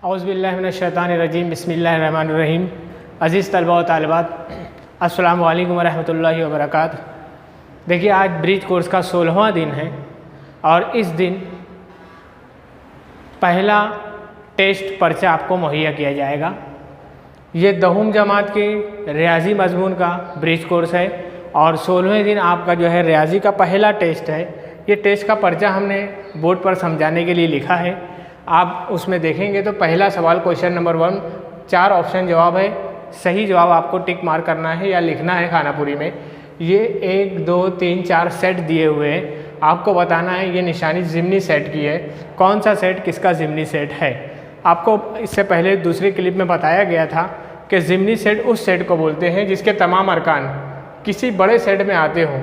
औज़ुबिल्लाहिमिनश्शैतानिर्रजीम बिस्मिल्लाहिर्रहमानिर्रहीम। अज़ीज़ तलबा व तालिबात, अस्सलामु अलैकुम वरहमतुल्लाहि वबरकातुहू। देखिए, आज ब्रिज कोर्स का 16वां दिन है और इस दिन पहला टेस्ट पर्चा आपको मुहैया किया जाएगा। ये 10वीं जमात के रियाजी मजमून का ब्रिज कोर्स है और 16वें दिन आपका जो है रियाजी का पहला टेस्ट है। ये टेस्ट का पर्चा हमने बोर्ड पर समझाने के लिए लिखा है। आप उसमें देखेंगे तो पहला सवाल क्वेश्चन नंबर 1, 4 ऑप्शन जवाब है। सही जवाब आपको टिक मार्क करना है या लिखना है खानापुरी में। ये 1, 2, 3, 4 सेट दिए हुए हैं, आपको बताना है। ये निशानी ज़िमनी सेट की है, कौन सा सेट किसका ज़िमनी सेट है। आपको इससे पहले दूसरी क्लिप में बताया गया था कि ज़िमनी सेट उस सेट को बोलते हैं जिसके तमाम अरकान किसी बड़े सेट में आते हों।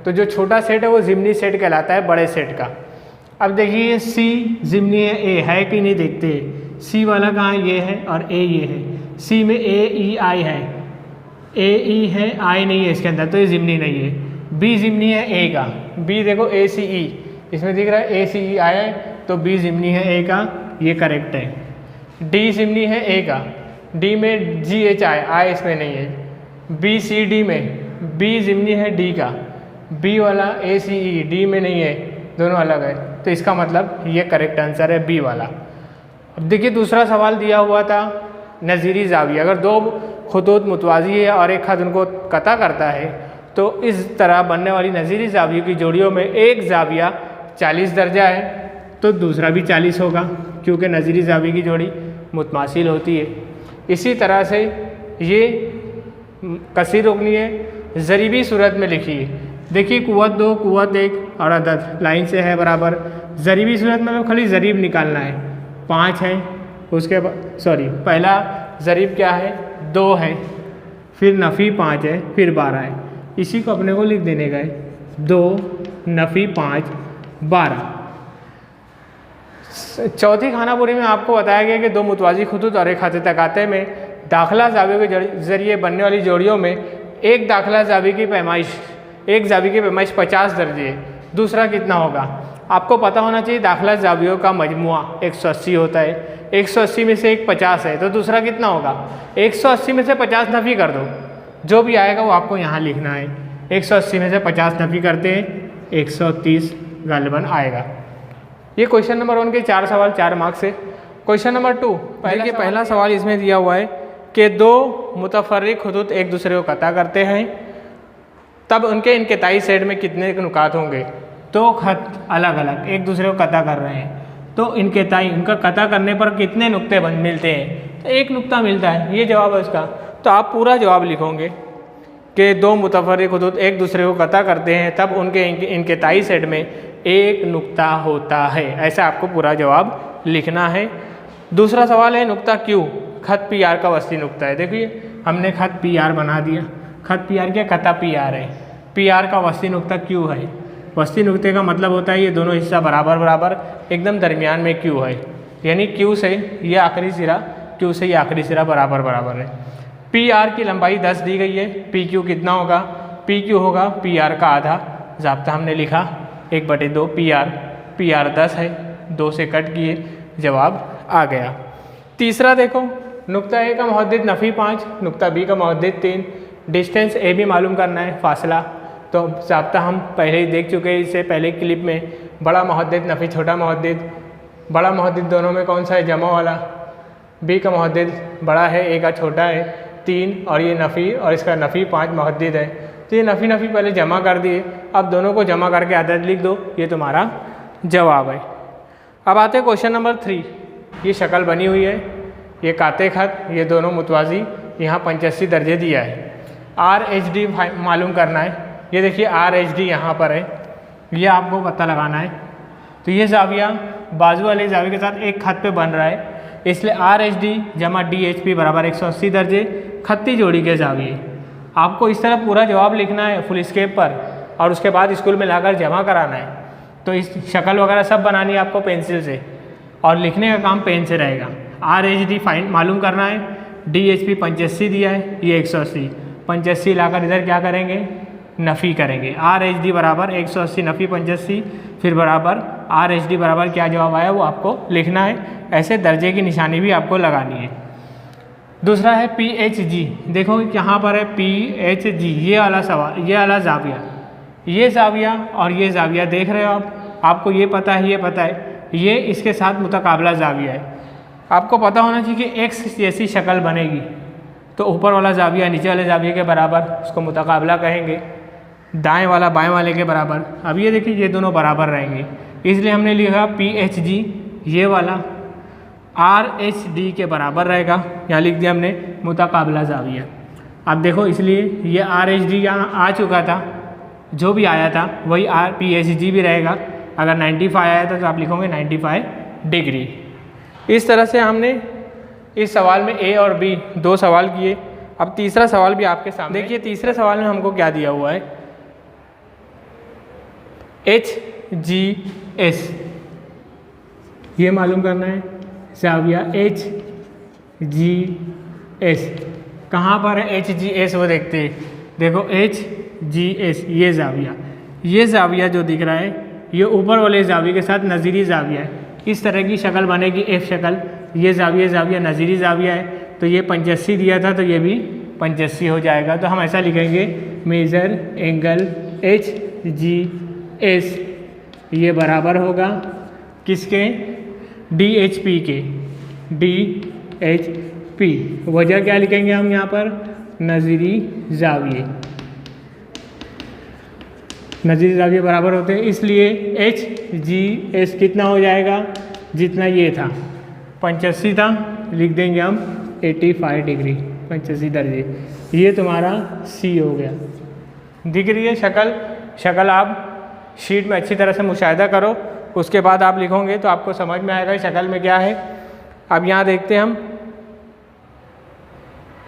तो जो छोटा सेट है वो ज़िमनी सेट कहलाता है, बड़े सेट का। अब देखिए, सी ज़िमनी है, ए है कि नहीं देखते। सी वाला कहाँ ये है और ए ये है। सी में ए ई आई है, ए ई है, आई नहीं है इसके अंदर, तो ये ज़िमनी नहीं है। बी ज़िमनी है ए का, बी देखो ए सी ई, इसमें दिख रहा है ए सी ई आई है, तो बी ज़िमनी है ए का, ये करेक्ट है। डी ज़िमनी है ए का, डी में जी एच आई, आई इसमें नहीं है। बी सी डी में बी ज़िमनी है डी का, बी वाला ए सी ई, डी में नहीं है, दोनों अलग है, तो इसका मतलब ये करेक्ट आंसर है बी वाला। अब देखिए, दूसरा सवाल दिया हुआ था नज़ीरी ज़ाविया। अगर 2 खुतूत मुतवाज़ी है और एक खत उनको कता करता है तो इस तरह बनने वाली नज़ीरी ज़ावियों की जोड़ियों में एक ज़ाविया 40 दर्जा है तो दूसरा भी 40 होगा, क्योंकि नज़ीरी ज़ाविया की जोड़ी मुतमासिल होती है। इसी तरह से ये कसीर रुकनी है ज़रीबी सूरत में लिखिए। देखिए, कुव्वत 2, कुव्वत 1 और अदद लाइन से है बराबर। ज़रीबी सूरत में खाली ज़रीब निकालना है। 5 है, उसके बाद पहला ज़रीब क्या है, 2 है, फिर नफ़ी 5 है, फिर 12 है। इसी को अपने को लिख देने का है, 2 नफ़ी 5 12। चौथी खानापुरी में आपको बताया गया कि 2 मुतवाज़ी खुतूत और एक खत तकाते में दाखिला ज़ावियों के ज़रिए बनने वाली जोड़ियों में एक दाखिला ज़ावी की पैमाइश, एक ज़ावी की पैमाइश 50 दर्जे है। दूसरा कितना होगा आपको पता होना चाहिए। दाखिला ज़ावियों का मजमुआ 180 होता है, 180 में से एक 50 है, तो दूसरा कितना होगा। 180 में से 50 नफ़ी कर दो, जो भी आएगा वो आपको यहाँ लिखना है। 180 में से 50 नफ़ी करते हैं, 130 गालिबन आएगा। ये क्वेश्चन नंबर 1 के 4 सवाल 4 मार्क्स से। क्वेश्चन नंबर 2, पहला सवाल इसमें दिया हुआ है कि 2 मुतफर्रिक खुतूत एक दूसरे को कता करते हैं, तब उनके इनक़िताई सेट में कितने नुकात होंगे। 2 खत अलग अलग एक दूसरे को कता कर रहे हैं, तो इनक़िताई उनका कता करने पर कितने नुक्ते मिलते हैं, तो 1 नुक्ता मिलता है। ये जवाब है उसका। तो आप पूरा जवाब लिखोगे कि 2 मुतफर्रिक खुतूत एक दूसरे को कता करते हैं, तब उनके इनक़िताई सेट में 1 नुक्ता होता है। ऐसा आपको पूरा जवाब लिखना है। दूसरा सवाल है नुक्ता क्यू, खत पी आर का वस्ती नुक्ता है। देखिए, हमने खत पी आर बना दिया, खत पी आर क्या, कता पी आर है, पी आर का वस्ती नुक्ता क्यू है। वस्ती नुक्ते का मतलब होता है ये दोनों हिस्सा बराबर बराबर एकदम दरमियान में क्यू है, यानी क्यू से ये आखिरी सिरा, क्यू से ये आखिरी सिरा बराबर बराबर है। पी आर की लंबाई 10 दी गई है, पी क्यू कितना होगा, पी क्यू होगा पी आर का आधा। ज़ाब्ता हमने लिखा 1/2 पी आर 10 है, 2 से कट किए, जवाब आ गया। तीसरा देखो, नुक्ता ए का मुहद्दिद नफ़ी 5, नुक्ता बी का मुहद्दिद 3, डिस्टेंस ए भी मालूम करना है, फासला। तो ज़ाब्ता हम पहले ही देख चुके हैं, इससे पहले क्लिप में। बड़ा मुहद्दिद नफ़ी छोटा मुहद्दिद, बड़ा मुहद्दिद दोनों में कौन सा है, जमा वाला। बी का मुहद्दिद बड़ा है, ए का छोटा है, 3, और ये नफ़ी और इसका नफ़ी 5 मुहद्दिद है। तो ये नफ़ी पहले जमा कर दिए, अब दोनों को जमा करके अदद लिख दो, ये तुम्हारा जवाब है। अब आते हैं क्वेश्चन नंबर 3। ये शक्ल बनी हुई है, ये काते खत, ये दोनों मुतवाज़ी, यहाँ 85 दर्जे दिया है। आर एच डी मालूम करना है। ये देखिए आर एच डी यहाँ पर है, ये आपको पता लगाना है। तो ये ज़ाविया बाजू वाले ज़ाविये के साथ एक खत पे बन रहा है, इसलिए आर एच डी जमा डी एच पी बराबर 180 दर्जे खत्ती जोड़ी के ज़ाविये। आपको इस तरह पूरा जवाब लिखना है फुल स्केप पर, और उसके बाद स्कूल में लाकर जमा कराना है। तो इस शक्ल वगैरह सब बनानी है आपको पेंसिल से, और लिखने का काम पेन से रहेगा। आर एच डी फाइन मालूम करना है, डी एच पी 85 दिया है, ये 180, 85 लाकर इधर क्या करेंगे, नफ़ी करेंगे। आर एच डी बराबर 180 नफ़ी 85, फिर बराबर RHD बराबर क्या जवाब आया वो आपको लिखना है। ऐसे दर्जे की निशानी भी आपको लगानी है। दूसरा है PHG। देखो यहाँ पर है PHG, ये वाला सवाल, ये वाला जाविया, ये जाविया और ये जाविया देख रहे हो आप, आपको ये पता है, ये पता है, ये इसके साथ मुतकाबला जाविया है। आपको पता होना चाहिए कि एक्स जैसी शक्ल बनेगी तो ऊपर वाला जाविया नीचे वाले जाविये के बराबर, उसको मुतकाबला कहेंगे, दाएं वाला बाएं वाले के बराबर। अब ये देखिए ये दोनों बराबर रहेंगे, इसलिए हमने लिखा PHG ये वाला RHD के बराबर रहेगा, यहाँ लिख दिया हमने मुतकाबला जाविया। अब देखो इसलिए ये RHD यहाँ आ चुका था, जो भी आया था वही PHG भी रहेगा। अगर 95 आया था तो आप लिखोगे 95 डिग्री। इस तरह से हमने इस सवाल में A और B दो सवाल किए। अब तीसरा सवाल भी आपके सामने देखिए। तीसरे सवाल में हमको क्या दिया हुआ है, HGS ये मालूम करना है, जाविया HGS कहाँ पर है, HGS वो देखते हैं। देखो HGS ये जाविया जो दिख रहा है ये ऊपर वाले जाविये के साथ नज़ीरी जाविया है। इस तरह की शक्ल बनेगी F शक्ल, ये जाविया नज़ीरी जाविया है, तो ये 85 दिया था तो ये भी 85 हो जाएगा। तो हम ऐसा लिखेंगे मेजर एंगल HGS ये बराबर होगा किसके, DHP के, DHP। वजह क्या लिखेंगे हम यहाँ पर, नज़ीरी जाविये, नज़ीरी जाविये बराबर होते हैं, इसलिए HGS कितना हो जाएगा, जितना ये था 85 था, लिख देंगे हम 85 डिग्री, 85 दर्जे। ये तुम्हारा C हो गया। दिख रही है शक्ल आप शीट में अच्छी तरह से मुशाहिदा करो, उसके बाद आप लिखोगे तो आपको समझ में आएगा शक्ल में क्या है। अब यहाँ देखते हैं हम,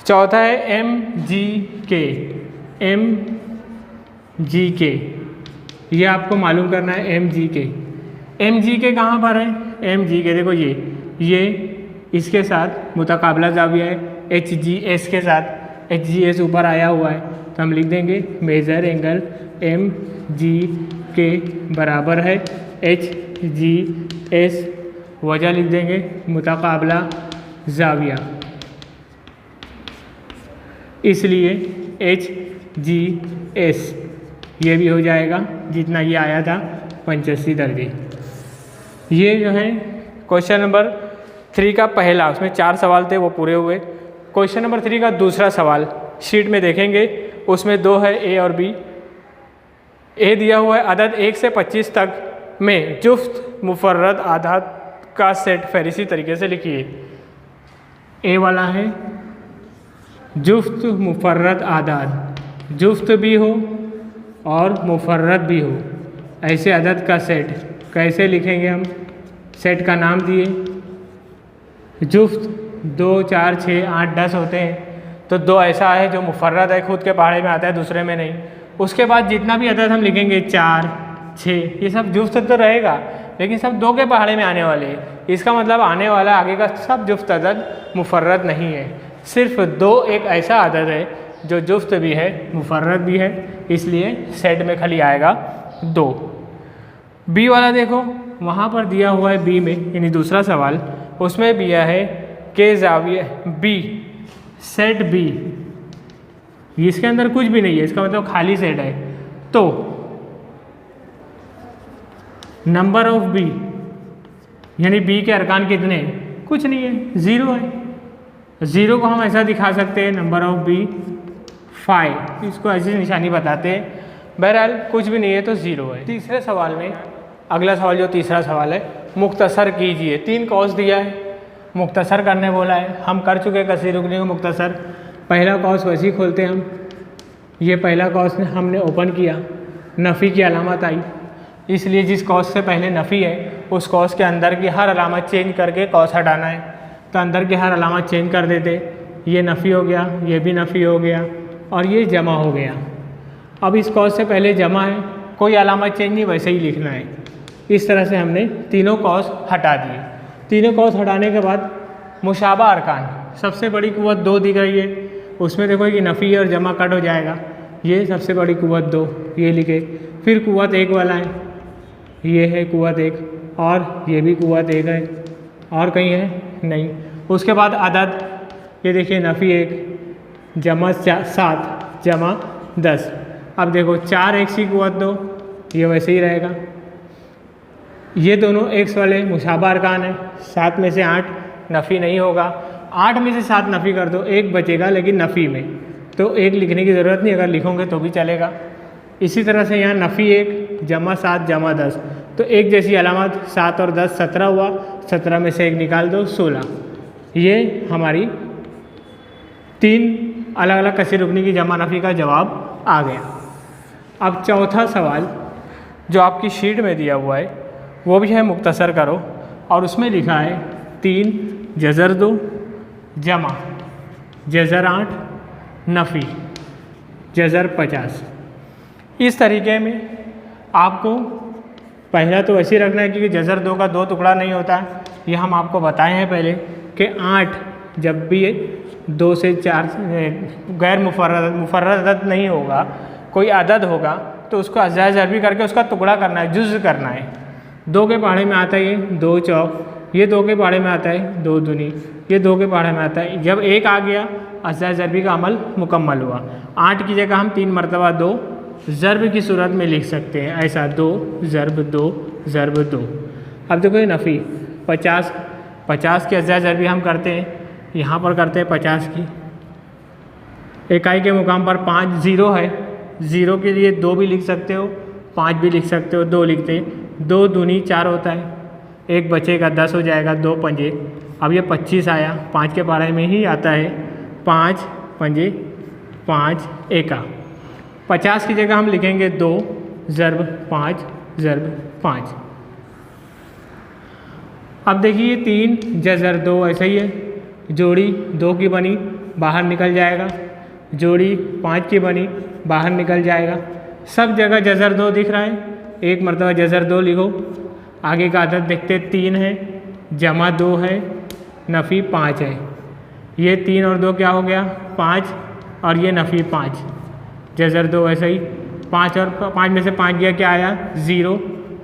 चौथा है MGK। ये आपको मालूम करना है MGK कहाँ पर है, MGK देखो ये इसके साथ मुतकाबला जाविया है, HGS के साथ, HGS ऊपर आया हुआ है तो हम लिख देंगे मेजर एंगल MGK बराबर है HGS, वजह लिख देंगे मुतकाबला जाविया, इसलिए HGS ये भी हो जाएगा जितना ये आया था 85 दर्जे। ये जो है क्वेश्चन नंबर 3 का पहला, उसमें 4 सवाल थे वो पूरे हुए। क्वेश्चन नंबर 3 का दूसरा सवाल शीट में देखेंगे, उसमें 2 है A और B। A दिया हुआ है अदद 1 से 25 तक में जुफ्त मुफर्रद आदाद का सेट फहरिस्ती तरीके से लिखिए। A वाला है जुफ्त मुफर्रद आदाद, जुफ्त भी हो और मुफर्रद भी हो, ऐसे अदद का सेट कैसे लिखेंगे हम, सेट का नाम दिए, जुफ्त 2, 4, 6, 8, 10 होते हैं, तो 2 ऐसा है जो मुफर्रद है, खुद के पहाड़े में आता है, दूसरे में नहीं। उसके बाद जितना भी अदद हम लिखेंगे 4, 6 ये सब जुफ्त तो रहेगा, लेकिन सब 2 के पहाड़े में आने वाले हैं। इसका मतलब आने वाला आगे का सब जुफ्त अदद मुफर्रद नहीं है, सिर्फ 2 एक ऐसा अदद है जो जुफ्त भी है मुफर्रद भी है, इसलिए सेट में खाली आएगा 2। बी वाला देखो वहाँ पर दिया हुआ है बी में, यानी दूसरा सवाल, उसमें दिया है के जाविया बी, सेट बी, इसके अंदर कुछ भी नहीं है, इसका मतलब खाली सेट है। तो नंबर ऑफ बी यानी बी के अरकान कितने हैं, कुछ नहीं है, 0 है। 0 को हम ऐसा दिखा सकते हैं नंबर ऑफ बी 5, इसको ऐसी निशानी बताते हैं। बहरहाल कुछ भी नहीं है तो 0 है। तीसरे सवाल में, अगला सवाल जो तीसरा सवाल है, मुख्तसर कीजिए। 3 कॉस दिया है, मुख्तसर करने बोला है, हम कर चुके कसीर रुकने को मुख्तसर। पहला कॉस वैसे ही खोलते हैं हम, ये पहला कॉस हमने ओपन किया, नफ़ी की अलामत आई, इसलिए जिस कॉस से पहले नफ़ी है उस कॉस के अंदर की हर अलामत चेंज करके कॉस हटाना है, तो अंदर की हर अलामत चेंज कर देते। ये नफ़ी हो गया, ये भी नफ़ी हो गया और ये जमा हो गया। अब इस कॉस से पहले जमा है, कोई अलामत चेंज नहीं, वैसे ही लिखना है। इस तरह से हमने तीनों कॉस हटा दिए। तीनों कॉस हटाने के बाद मुशाबा अरकान, सबसे बड़ी कुव्वत 2 दिख रही है, उसमें देखो कि नफ़ी और जमा कट हो जाएगा, ये सबसे बड़ी कुव्वत 2 ये लिखे। फिर कुव्वत 1 वाला है, ये है कुव्वत 1 और ये भी कुव्वत 1 है, और कहीं है नहीं। उसके बाद अदद, ये देखिए नफ़ी 1 जमा 7 जमा 10। अब देखो 4 एक्स की कुव्वत 2, ये वैसे ही रहेगा। ये दोनों एक्स वाले मुशाबा अरकान है, 7 में से 8 नफ़ी नहीं होगा, 8 में से 7 नफ़ी कर दो, 1 बचेगा लेकिन नफ़ी में, तो 1 लिखने की ज़रूरत नहीं, अगर लिखोगे तो भी चलेगा। इसी तरह से यहाँ नफ़ी 1 जमा 7 जमा 10, तो एक जैसी अलामत 7 और 10 17 हुआ, 17 में से 1 निकाल दो 16। ये हमारी 3 अलग अलग कसीर रुकनी की जमा नफ़ी का जवाब आ गया। अब चौथा सवाल जो आपकी शीट में दिया हुआ है वो भी है मुख्तसर करो, और उसमें लिखा है 3 जज़र 2 जमा जज़र 8 नफ़ी जज़र 50। इस तरीके में आपको पहला तो ऐसे रखना है क्योंकि जज़र 2 का 2 टुकड़ा नहीं होता है, ये हम आपको बताए हैं पहले कि 8 जब भी 2 से 4 गैर मुफर्रद अदद नहीं होगा, कोई अदद होगा तो उसको अज़ा ज़रबी करके उसका टुकड़ा करना है, जुज़ करना है। 2 के पहाड़े में आता है ये 2 चौक, ये 2 के पहाड़े में आता है 2 दूनी, ये 2 के पहाड़े में आता है। जब 1 आ गया अज़ा ज़रबी का अमल मुकम्मल हुआ। 8 की जगह हम 3 मरतबा 2 ज़रब की सूरत में लिख सकते हैं, ऐसा 2 ज़रब 2 ज़रब 2। अब देखो ये नफ़ी 50 की अज़ा ज़रबी हम करते हैं, यहाँ पर करते हैं 50 की, इकाई के मुकाम पर 5 0 है, 0 के लिए 2 भी लिख सकते हो, 5 भी लिख सकते हो, 2 लिखते हैं। 2 दूनी 4 होता है, 1 बचेगा 10 हो जाएगा, 2 पंजे। अब ये 25 आया, 5 के पहाड़े में ही आता है, 5 पंजे 5 एका। 50 की जगह हम लिखेंगे 2 ज़रब 5 ज़रब 5। अब देखिए 3 जज़र 2 ऐसा ही है, जोड़ी 2 की बनी बाहर निकल जाएगा, जोड़ी 5 की बनी बाहर निकल जाएगा। सब जगह जज़र 2 दिख रहा है, 1 मरतबा जज़र 2 लिखो। आगे का अदद देखते 3 है, जमा 2 है, नफ़ी 5 है। ये 3 और 2 क्या हो गया 5, और ये नफ़ी 5, जज़र 2 ऐसा ही। 5 और 5 में से 5 गया, क्या आया 0,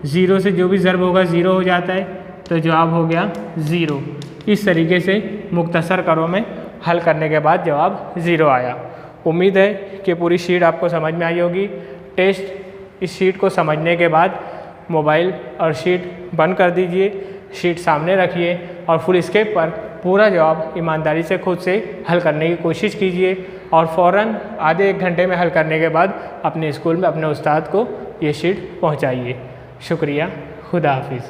0 से जो भी ज़रब होगा 0 हो जाता है, तो जवाब हो गया 0। इस तरीके से मुख्तसर करो में हल करने के बाद जवाब 0 आया। उम्मीद है कि पूरी शीट आपको समझ में आई होगी। टेस्ट इस शीट को समझने के बाद मोबाइल और शीट बंद कर दीजिए, शीट सामने रखिए और फुल स्केप पर पूरा जवाब ईमानदारी से खुद से हल करने की कोशिश कीजिए, और फ़ौरन आधे 1 घंटे में हल करने के बाद अपने स्कूल में अपने उस्ताद को ये शीट पहुंचाइए। शुक्रिया, खुदा हाफिज़।